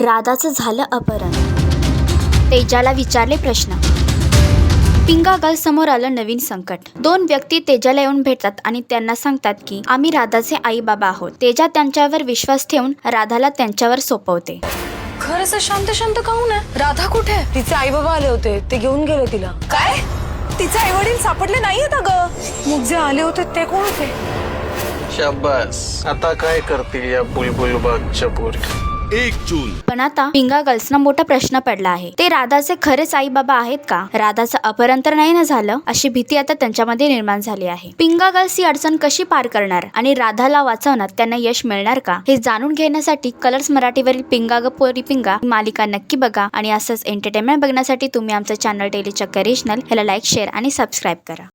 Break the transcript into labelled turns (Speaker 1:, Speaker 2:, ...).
Speaker 1: राधाचं झालं अपहरण. तेजाला विचारले प्रश्न. पिंगा गर्ल समोर आलं नवीन संकट. दोन व्यक्ती तेजाला येऊन भेटतात आणि त्यांना सांगतात की आम्ही राधाचे आई बाबा आहोत. तेजा त्यांच्यावर विश्वास ठेवून राधाला त्यांच्यावर सोपवते.
Speaker 2: घर असं शांत शांत काहून आहे? राधा कुठे? तिचे आई बाबा आले होते, ते घेऊन गेले तिला. काय? तिचे आई वडील सापडले नाहीयेत अगं. मग जे आले होते ते कोण होते?
Speaker 3: शाबास, आता काय करतील या बुलबुल बागच्या पोरी?
Speaker 4: 1 जून.
Speaker 1: पण आता पिंगा गर्ल्सना मोठा प्रश्न पडला आहे. ते राधाचे खरेच आई बाबा आहेत का? राधाचं अपहरण तर नाही ना झालं? अशी भीती आता त्यांच्यामध्ये निर्माण झाली आहे. पिंगा गर्ल्स ही अडचण कशी पार करणार आणि राधाला वाचवण्यात त्यांना यश मिळणार का? हे जाणून घेण्यासाठी कलर्स मराठीवरील पिंगा ग पोरी पिंगा मालिका नक्की बघा आणि असंच एंटरटेनमेंट बघण्यासाठी तुम्ही आमचं चॅनल डेली चक्कर रिजनल ह्याला लाईक, शेअर आणि सबस्क्राईब करा.